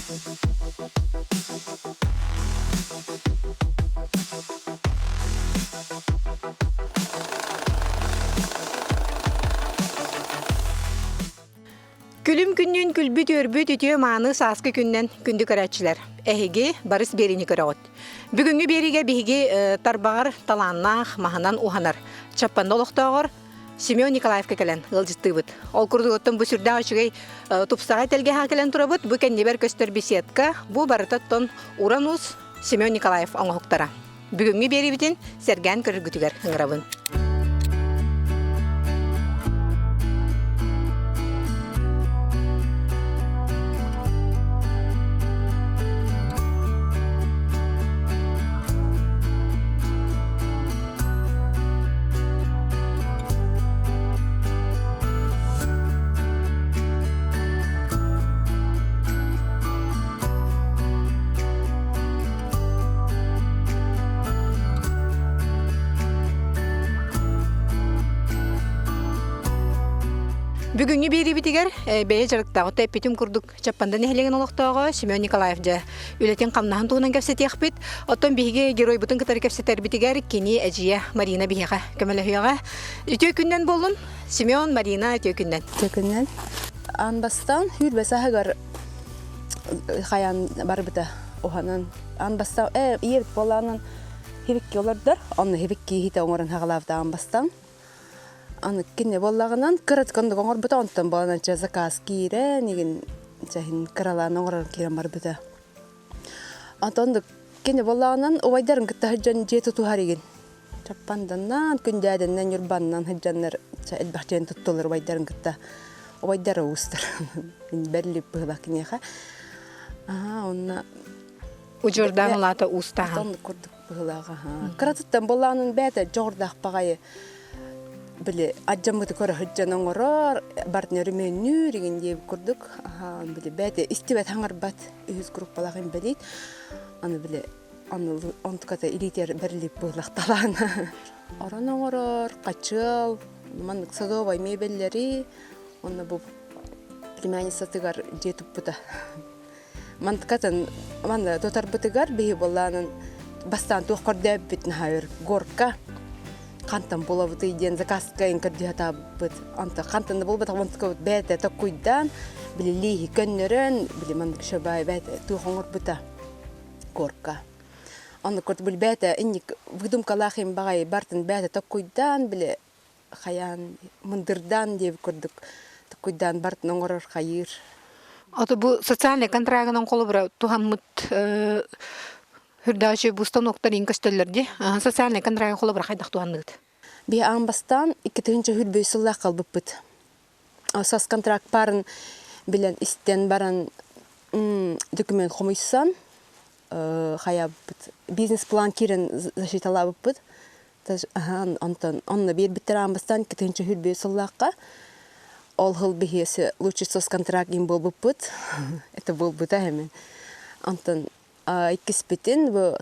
Külüm günnün külbüt örbüt ütüyor mağını saskı günnen gündük araççılar. Ehigi Barış Berini körağıt. Bugünkü berige bihigi tarbağır talannağ mahınan uhanar. Çapanda oluqtağır Semyon Nikolaevka kelen ılcıttığıbıt. Ol kurduğuttun bu sürde açıgay tupsağa telge hakelen turabıt. Bu kendiber köstör bisiyetka bu barıtatton Uranus Semyon Nikolaev ona huktara. Bugünkü beri bitin sergen körgütüger hıngırabın. Bugünkü biri bitiger beye jarıkta ota epitim kurduk çapanda nehlegen oluqtağı Semyon Nikolaevja ületen qamnahan tuğunan kefsetiyaq bit oton bihige geroy butun kıtarı kefseter bitiger kini ejiye Marina bihiqa kömelehuyağa ütü künden bolun Semyon Marina ütü künden Anbastan hülbese hagar hayan barbıda ohanan anbastan yerik bolanın hevik yolardır onu hevik ki hite oңорын haqalavda anbastan Anı kinne bollağından kırat kondu oңор buta ontan bolan zakaz kire negen jahin karalan oңорын kiren barbıda Antondu kinne bollağından ovaydarın kıtta hıccan je tutu harigin Çappandan kündädenden yurbandan hıccanlar elbahçen tuttular ovaydarın kıtta Ovaydara uğustar. Belli bıhlak neha. Onna Ucurdan olata ustahan. Onu kurduk bıhlağı. Kıratuttan bolanın bäte jordaq bagayı bile ajjamıdı kora hıccan oңорор partneri menü деген dep kurduk. Bile bäte istibet hangar bat üz grup balagın belit. Onu bile onu kata iliter berli bıhlak talan. Oran oңорор kaçıl manık sadovay mebelleri Onda bu племянница тыгар жетип бута. Манткатын манда тотар бутыгар бии болланын бастан тохкор деббит хайр горка. Кантан болобут иден заказка инкардиата бут. Анта кантан болбат мантка бете такуйдан билили көннөрөн били мандык шабай бете тухоңор бута. Горка. Аны корт бил бете инник выдум калахим багай бартын бете такуйдан били хаян мындырдан деп көрдүк. Takuydan bart oңорор hayır. Ata bu sosyal kontragının kolu bura tuhamut hürdaşı bustan oktarın köstöllerdi. Sosyal kontragın kolu bura haydaq tuhanlıgdı. Bir anbastan ikinci hürbeyi sılla kalbıpıt. Sas kontrakt parın bilen isten baran doküment komuysan hayabıt. Biznes plan kiren zaşitalabıpıt. Onunla bir bitir anbastan ikinci hürbeyi sıllaqa. Ол хыл бихесе лучше сос контракт им был бы пыт. Это был бы таймен. Антон иккиспетин бу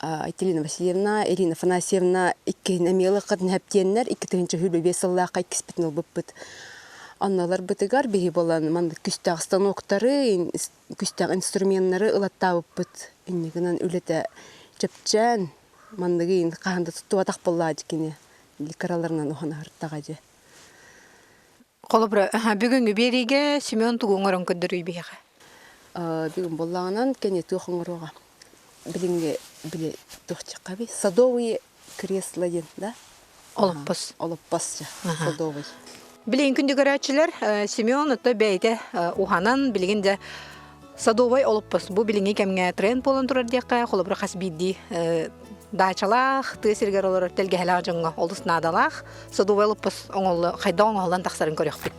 Екатерина Васильевна, Ирина Афанасьевна икки намелы кытын хаптеннер, икки тыгынчы хүлбе бесыллака иккиспетин ол быппыт. Анналар бытыгар бихи болан манда күстәк станоктары, күстәк инструментлары ылаттабыппыт. Иннигинен үлете чепчен мандагын каханда туттуа так боллады кини. Ликараларынан ухана хырттагажы. Kolubra bugünkü berige Semyon tuğuңорон ködürüy bihiqa. Bugün bollağынан kene tuğuңoroga. Bilinge bile tuğçaqa bi садовые кресла да? Oluppas. Oluppas садовый. Bilen kündü göräçiler Semyon ata beyde uhanan bilginde садовый oluppas. Bu bilinge kemge trend bolan turar diýäkä kolubra hasbidi dağçalaq, təsirgər olaraq telgəhələ acınğa olus nadalaq, садовый oluppas oňolly hayda oňoldan taxsaryn görýärdik.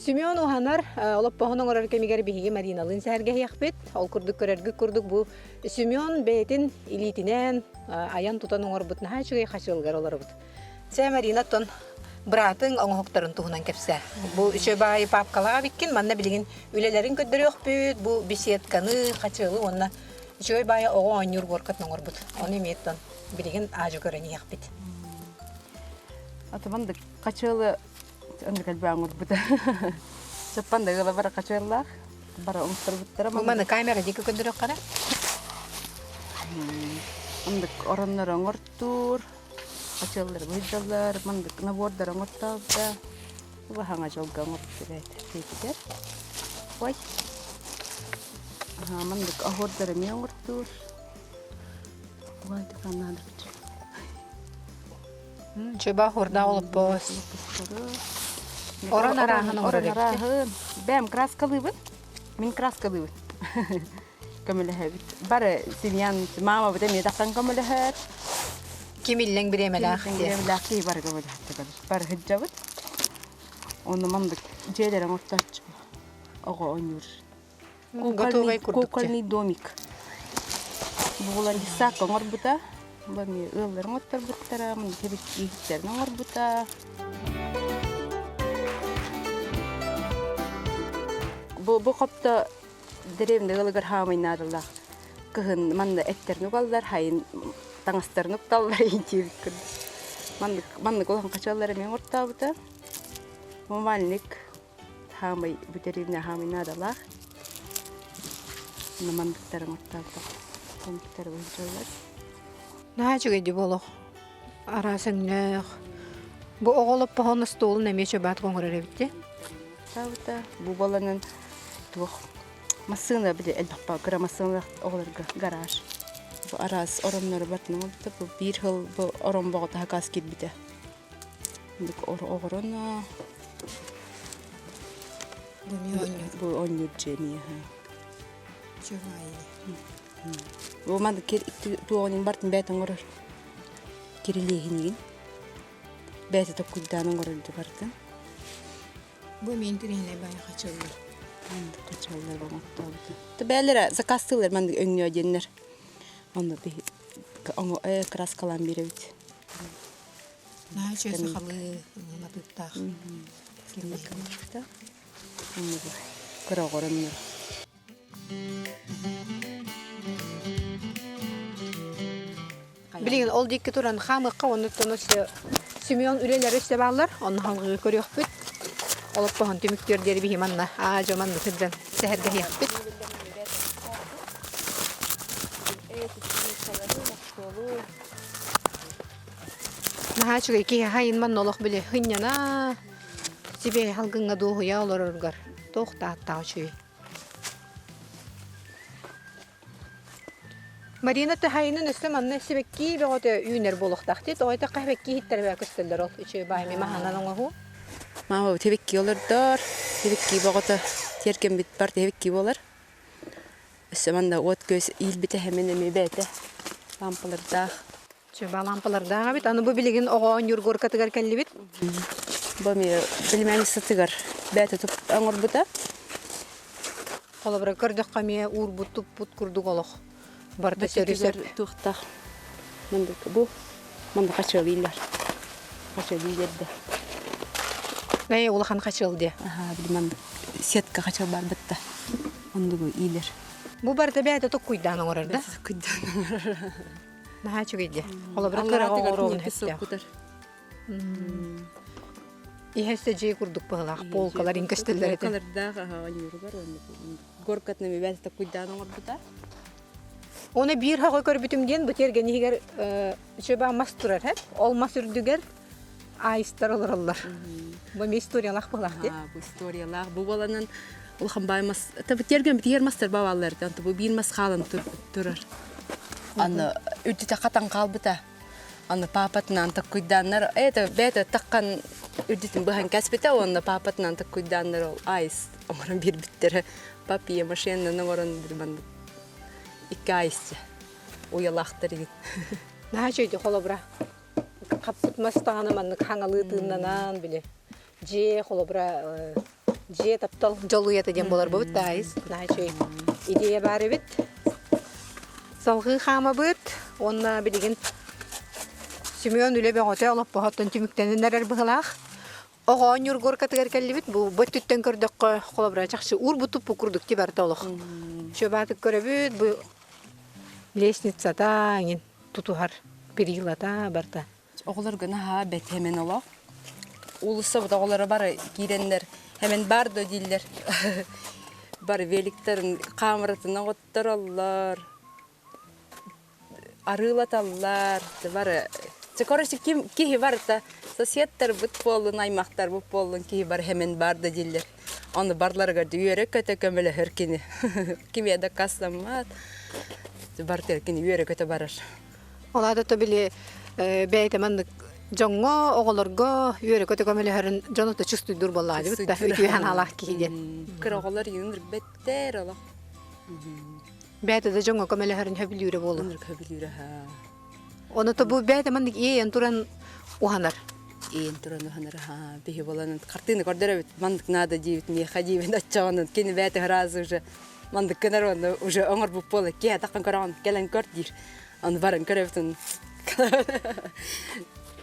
Симеон уханар олоп бохонон орар кемигер биһиги Мариналын сәрге яхпет. Ол курдук көрөргү курдук бу Симеон бетин илитинен аян тутанын орбут нахачыгы хачылгар оларбут. Сэ Маринаттон братың оңоқтарын туһунан кепсе. Бу үшө бай папкалага биккен манна билигин үлелерин көдөрөк бүт. Бу беседканы хачылы онна үшө бай огон юр горкатын орбут. Оны меттон билигин ажы көрөни яхпет. Атаманды качылы öngel bängor buta. Japan da gala bara kachellah. Bara umstar buttara Бу маны камера дике көдөрөк кара. Мандык ороннор оңортур. Качеллар буйдалар, мандык набордар оңорталда. Бу ханга жолга оңортур айтыр. Ой. Мандык ахордар ми оңортур. Ой, туканадыр. Чөба хорда олып бос. Оран араһын орарык. Бәм краскалыбын. Мин краскалыбын. Көмөлөһөбүт. Бары семьян мама бите ми тактан көмөлөһөр. Кимиллең биремелах. Биремелах ки бар көмөлөһөр. Бар хыджабыт. Оны мандык жээлерин ортачы. Ого онюр. Готовый курдук. Кукольный домик. Булан сак оңорбута. Бами ылларын оттар буттара, мын тебик ийиттерин оңорбута. Бу копта деревне ылыгар хамайнадылар. Кыгын манда эттерни угалдар, хайын таңастарын укталдар ийтебик кырды. Мандык олан качаллары мен ортабыта. Мамальник хамай бу деревне хамайнадылар. Мандыктарын ортабыта. Мандыктары ойжалар. Нахачыгы ди болох. Арасыңнах. Бу оголоп бохоны столун эмече бат коңгөрөр битти. Тавта бу баланын тух машина биле элбапа грамасына оголорга гараж. Бу арас оромнор батны болду. Бу бир хыл бу ором богота хакас китбите. Бу огорона. Бу оню жени ха. Чувай. Бу манд кер туонин бартын бетен орор. Кирилегинин. Бете токуйданын орорду бартын. Бу мен тиренле бай хачылды. Манд качалар боматтабы. Тебелер закастылар манд өңнө деннер. Аны би оңо краскалан беребит. Нахачыгы халы матыктах. Киммекта. Аны кырагорын. Билген ол дикке туран хамыкка оны тонусы Симеон үлелер өстө балар, оны халгы көрөкпүт. Олоп бахан төмүктөрдөр бихиманна ажаман кыддан сәргә яппыт. Нахачыгы ки хайын ман олох биле хынняна себе халгынга дуу я олоргар. Тохта таучу. Марина тахайнын өстөманны себекки бөгөтө үйнер болохтакты. Тойта кайбекки хиттербе көстөлдөр ол. Үчө байми махананын оңу. Мама тебекки олордор. Тебекки бөгөтө теркен бит бар тебекки болар. Өстөманда от көз илбите hemen эмебете. Лампаларда. Чөба лампаларда бит аны бу билеген огон юргор катыгар келли бит. Бами билмени сатыгар. Бете туп оңорбута. Колобра көрдөх камия урбут туп курдук олох. Барда Сөрүсөр тухта. Мындык бу. Мында качылыйлар. Качылыйларда. Эй, улахан качылды. Билмем сетка качыл бар битта. Ондугу ийлер. Бу барда бәдә ток куйдан орырда. Куйдан. Нахачыгыды. Колобра кырага орогун хәстә. Ихәстә җей курдук баглах, полкалар инкәстелләр иде. Полкаларда юру бар онды. Горкатны бәдә куйдан орбута. Оны бир хагы көрбүтүмден бу терген егер чөба мастурар хәт, ол масурдүгер айстар оларлар. Бу историялах баглахты. Бу историялах бу баланын улхан баймас. Табы терген бит мастер бабалар. Анты бу бир мас халын турар. Аны үтүтә катан калбыта. Аны папатынан так куйданнар. Это бета таккан үтүтүн бахан каспета, оны папатынан так куйданнар ол айс. Омран бир биттер. Папия машинаны орын дирман. Икайсы. Уялахтар ит. Нахачыды колобра. Каппут мастаганы манны хаңалы тыннанан биле. Же колобра же таптал жолуята дем болар бут дайс. Начой идея бары бит. Салгы хама бит. Онна билеген Семен үле бәготе алып бахаттан тимиктеннәр быгылах. Оған юргор катыгар келбит бу бөттүттен көрдөк колобра жакшы ур бутуп курдук ти бар толук. Шөбаты көрөбүт бу лестницада ин тутухар перилата барта. Оғылар гына бет hemen ола. Улысы буда оғылары бары кирендер hemen барды дилер. Бары великтерин камыратына оттыралар. Арылаталар. Бары Çekorası kim ki var da sosyetter futbolun aymaqtar futbolun ki var hemen barda diller. Onu barlarga duyerek köte kömele herkini. Kimya da kaslamat. Barter kini yürek köte barar. Olada tabili beytemandık jongo oğullarga yürek köte kömele herin jonota çıstı dur bolladı bitta ütüyen Allah kiyden. Kıroğullar yunur better ola. Beyte de jongo kömele herin hebil yürek bolu. Hebil yürek ha. Onu da bu beytemandık iyi enturan uhanar. Ин туран ханар ха бихи болан картины кордерет мандык надо дивит мне ходи на чанын кини бете раз уже мандык канарон уже оңор бу поле ке такан каран келен кортир ан барын көрөтүн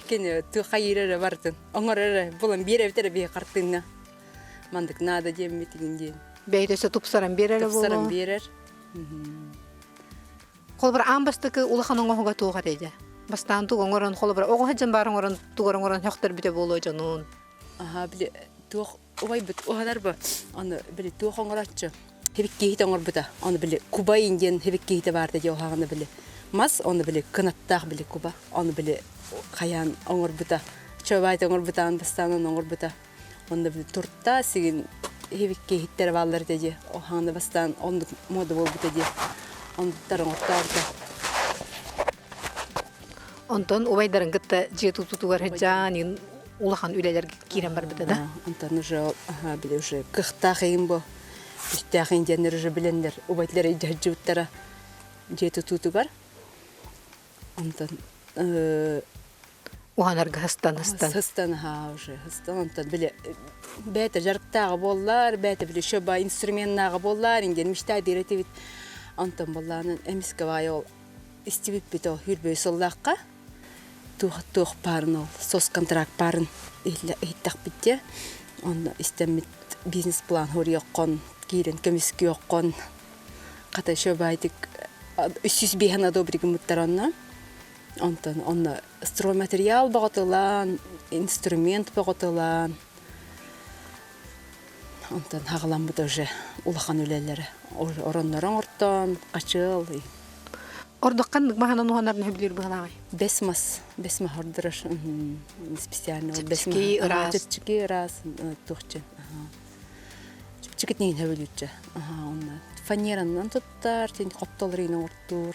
кини ту хайрere бартын оңорere болан берептер би картына мандык надо демитинден Beytese tupsaran berere bolu. сарам берер Kolbar ambastыкы улаханын оңга туга дейди. Бастан туга оңорон холбар ого хаҗан барын орон тугарын орон хактар бите боло жанун. Ага биле тух ой бит оһалар ба аны биле тух оңораччы хебикки хит оңор бута аны биле куба инген хебикки хите барды жо хаганы биле мас аны биле кынаттак биле куба аны биле каян оңор бута чөбайт оңор бутан бастан оңор бута аны биле турта сигин хебикки хиттер балдар деди о хаганы бастан ондук мода бол бута ди аны тарың оттарда Ondan ubaydarın gıtta jetу tutugar hajan улахан үлелер кирен бар бит да. Онтан уже ага биле уже кыхтахын бу. Бистахын денер уже билендер. Убайтлар иҗаҗуттара жету тутугар. Онтан Уханарга хастан. Хастан ха уже хастан онтан биле бете жарыктагы боллар, бете биле шоба инструментнагы боллар, инген мишта диретивит. Онтан болларнын эмиске вайол истибип бито хүрбөй соллакка. Тух парно сос контракт парын иттак битте он истемит бизнес план хорьёккон кирен көмүскө ёккон ката шөбайтык 300 бихана добриг муттаранна онтон онна стройматериал багатылан инструмент багатылан онтон хаглан бут уже улахан үлелери ороннорон ортон качыл Ордоккан маханан уханарын хөблөр быгынагай. Бесмас ордырыш специально Чипчики раз тухчен. Чипчикет неген хөбөлүччө. Онна фанеранан туттар, тен коптолорын ортур.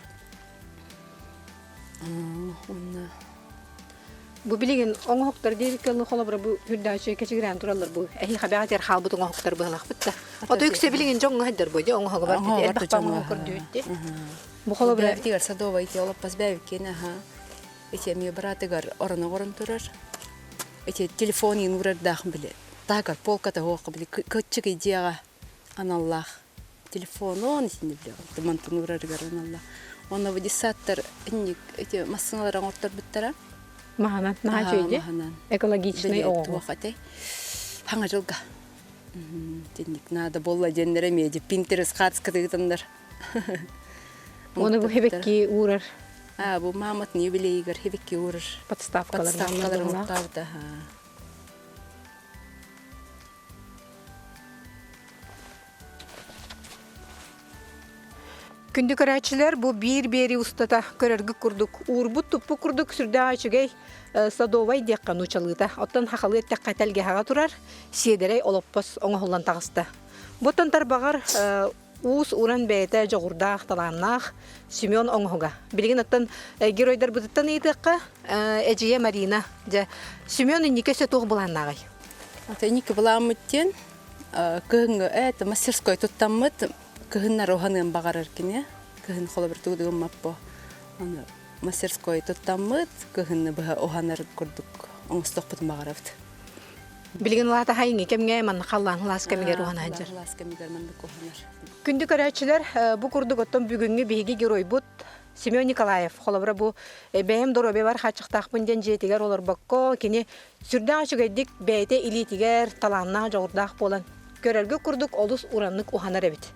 Онна Бу билеген оңоктор дерекелни холобра бу хүрдәче кечигрән туралар бу. Эхи хабатер халбут оңоктор быгынак битте. Ото үксе билеген жоңго хаддар бу, оңого бар бит. Элбактан көрдүтте. Бу холобра тигер садовый тиолоп пасбевкен, ага. Эти ми братыгар орон турар. Эти телефоны нурдах биле. Тагар полката хок биле көччүк идеяга аналлах. Телефонон синде биле. Тыманты нурдагар аналлах. Оны вадисаттар эти машиналар ортор биттара. маханат нахачыйди. Экологичный о. Туахате. Ханга жылга. Тенник надо болла жендере меди Pinterest катскатыгытандар. Оны бу хебекки урар. Бу мамат юбилейгер хебекки урар. Подставкалар муртавда. Күндү көрәчиләр бу бир-бери устата көрәргә курдук. Урбут тупу курдук сүрдәчегәй садовай деккан учалыта. Оттан хахалы тәккәтәлгә хага турар. Седерей олоппас оңголлан тагыста. Бутан тарбагар ус уран бәйте жогурдах таланнах Семен оңгога. Билген аттан геройдар бутаттан итеккә Эҗия Марина. Семен никесе туг буланнагай. Ата нике буламыттен кыгы это мастерской туттаммыт кыгыннар оханын багарар кине. Кыгын холобыр тудугым маппо. Аны мастерской туттаммыт кыгынны бага оханар курдук. Оңсток бутун багарафт. Билген лата хайыңы кемге ман халлан лас кемге руана жер. Лас кемигер манды коханар. Күндү көрәчилер бу курдук оттон бүгүнгү биги геройбут Семен Николаев холобра бу бәем доробе бар хачыктак бынден жетигер олар бакко кини сүрдән чыгайдык бәйте илитигер таланна жордак болан көрөргө курдук олус ураннык уханар эбит.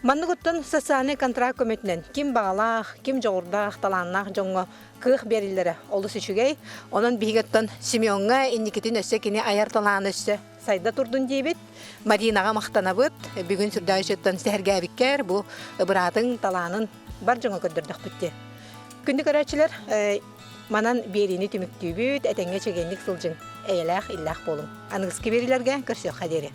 Манныгыттан социальный контракт көмөтүнөн ким багалах, ким жордак таланнак жоңго кых берилдере олус ичүгей, онун бигеттен Семенга индикетин өссө кини аяр талаан өссө сайда турдун дейбит. Маринага мактанабыт, бүгүн сүрдәчеттен сәргәбиккер бу ыбыратың талаанын бар жоңго көддөрдүк битти. Күндү көрәчилер манан берини түмүктүбүт, этеңге чегенник сылжың эйлах иллах болун. Аныңызки берилерге көрсөк хадери.